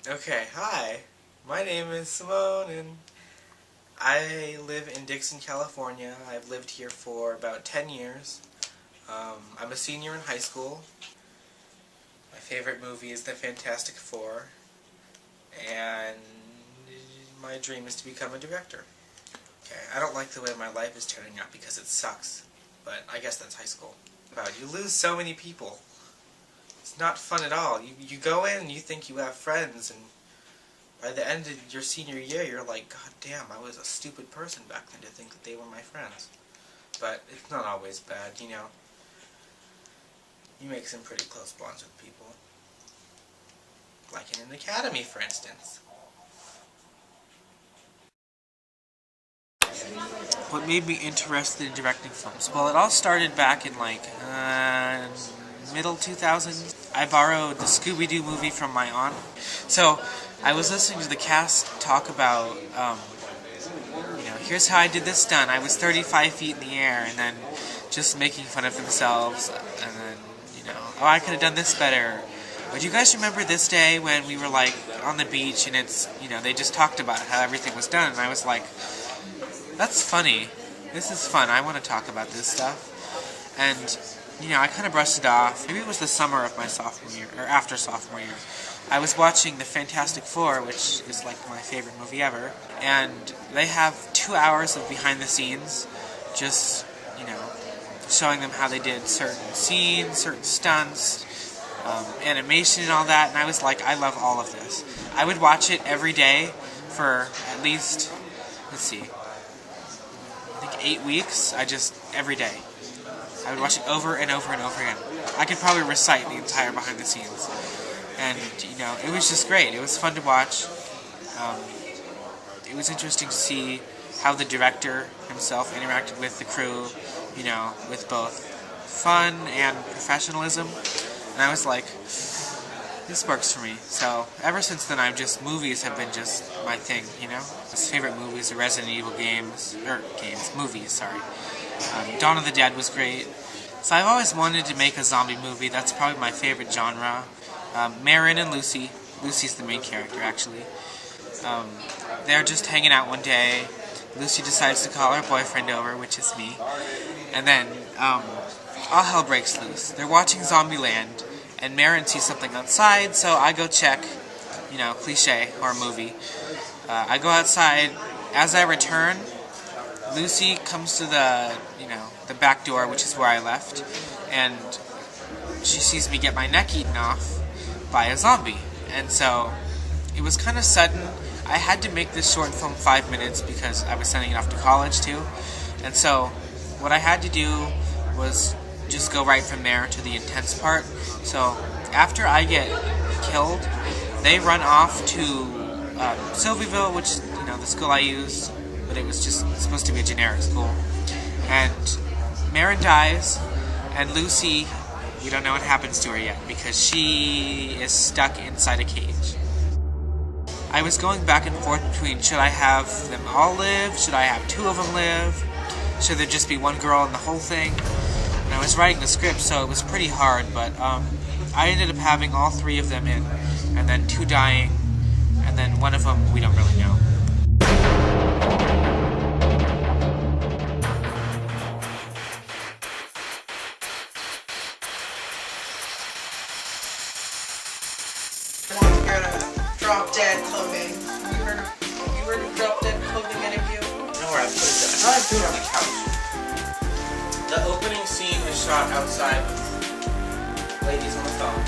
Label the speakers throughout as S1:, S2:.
S1: Okay, hi. My name is Simone and I live in Dixon, California. I've lived here for about 10 years. I'm a senior in high school. My favorite movie is The Fantastic Four. And my dream is to become a director. Okay, I don't like the way my life is turning out because it sucks. But I guess that's high school. Wow, you lose so many people. It's not fun at all. You go in and you think you have friends, and by the end of your senior year, you're like, God damn, I was a stupid person back then to think that they were my friends. But it's not always bad, you know. You make some pretty close bonds with people. Like in an academy, for instance. What made me interested in directing films? Well, it all started back in like middle 2000s. I borrowed the Scooby-Doo movie from my aunt. So I was listening to the cast talk about, here's how I did this stunt. I was 35 feet in the air, and then just making fun of themselves, and then, oh, I could have done this better. But do you guys remember this day when we were like on the beach and it's, they just talked about how everything was done, and I was like, that's funny. This is fun. I want to talk about this stuff. And, I kind of brushed it off. Maybe it was the summer of my sophomore year, or after sophomore year. I was watching The Fantastic Four, which is like my favorite movie ever. And they have 2 hours of behind the scenes, just, showing them how they did certain scenes, certain stunts, animation and all that. And I was like, I love all of this. I would watch it every day for at least, let's see, 8 weeks. Every day. I would watch it over and over and over again. I could probably recite the entire behind the scenes. And, it was just great. It was fun to watch. It was interesting to see how the director himself interacted with the crew, with both fun and professionalism. And I was like, this works for me. So, ever since then, movies have been just my thing, My favorite movies are Resident Evil movies, sorry. Dawn of the Dead was great. So I've always wanted to make a zombie movie. That's probably my favorite genre. Marin and Lucy. Lucy's the main character, actually. They're just hanging out one day. Lucy decides to call her boyfriend over, which is me. And then, all hell breaks loose. They're watching Zombieland, and Marin sees something outside, so I go check, cliche, horror movie. I go outside. As I return, Lucy comes to the back door, which is where I left, and she sees me get my neck eaten off by a zombie. And so, it was kind of sudden. I had to make this short film 5 minutes because I was sending it off to college too. And so, what I had to do was just go right from there to the intense part. So, after I get killed, they run off to Sylvieville, which is, the school I used, but it was just supposed to be a generic school. And Marin dies, and Lucy, we don't know what happens to her yet, because she is stuck inside a cage. I was going back and forth between, should I have them all live? Should I have 2 of them live? Should there just be one girl in the whole thing? And I was writing the script, so it was pretty hard, but I ended up having all 3 of them in, and then 2 dying, and then one of them we don't really know.
S2: Drop Dead clothing. You heard of Drop Dead clothing, any of you?
S1: I know where I put it. I thought I put it on the couch. The opening scene is shot outside with ladies on the phone.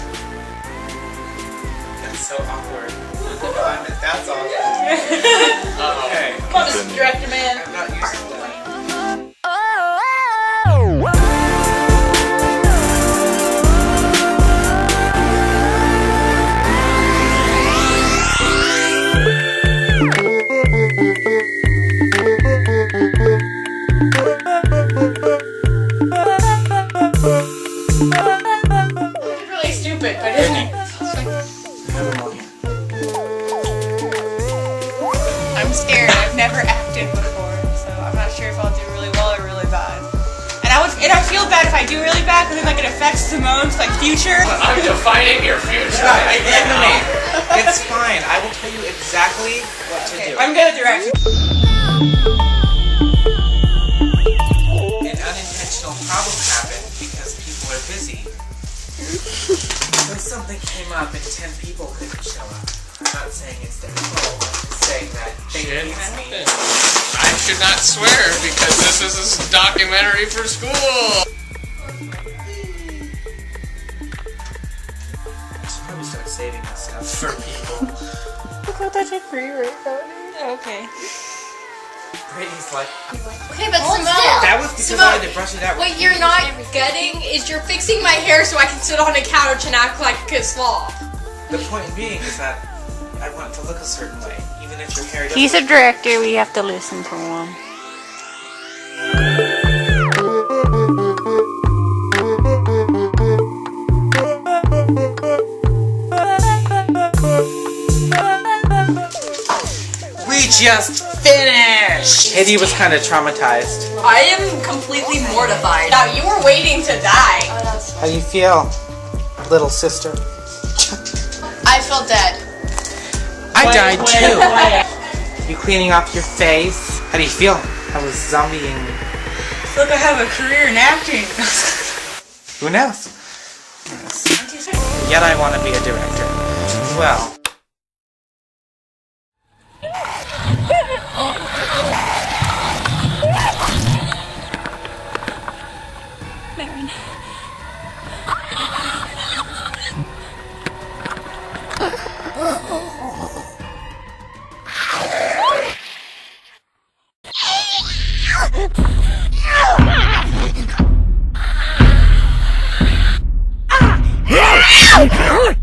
S1: That's so awkward. That's awkward. Okay.
S2: Come on, Mr. Director Man.
S1: I'm not used to that.
S2: It's really stupid, but isn't it? I'm scared. I've never acted before, so I'm not sure if I'll do really well or really bad. And I feel bad if I do really bad because it affects Simone's future.
S3: I'm defining your future.
S1: It's fine. exactly what to do.
S2: I'm gonna direct you.
S1: An unintentional problem happened because people are busy. So something came up and 10 people couldn't show up. I'm not saying it's their fault. I'm just saying that they needs me.
S3: I should not swear because this is a documentary for school.
S1: I should probably start saving this stuff for people.
S2: Look how that's a free right. Okay.
S1: Brady's like,
S4: Okay, but Simone,
S1: that was because I had to brush it out.
S4: what you're not getting is you're fixing my hair so I can sit on a couch and act like a slob.
S1: The point being is that I want it to look a certain way, even if your hair doesn't.
S2: He's a director. We have to listen to him.
S1: We just finished! Eddie was kind of traumatized.
S4: I am completely mortified. Now, you were waiting to die.
S1: How do you feel, little sister?
S4: I feel dead.
S1: I died too. You cleaning off your face? How do you feel? I was zombieing.
S2: Look, I have a career in acting.
S1: Who knows? Yes. Yet I want to be a director. Well.
S5: Ah!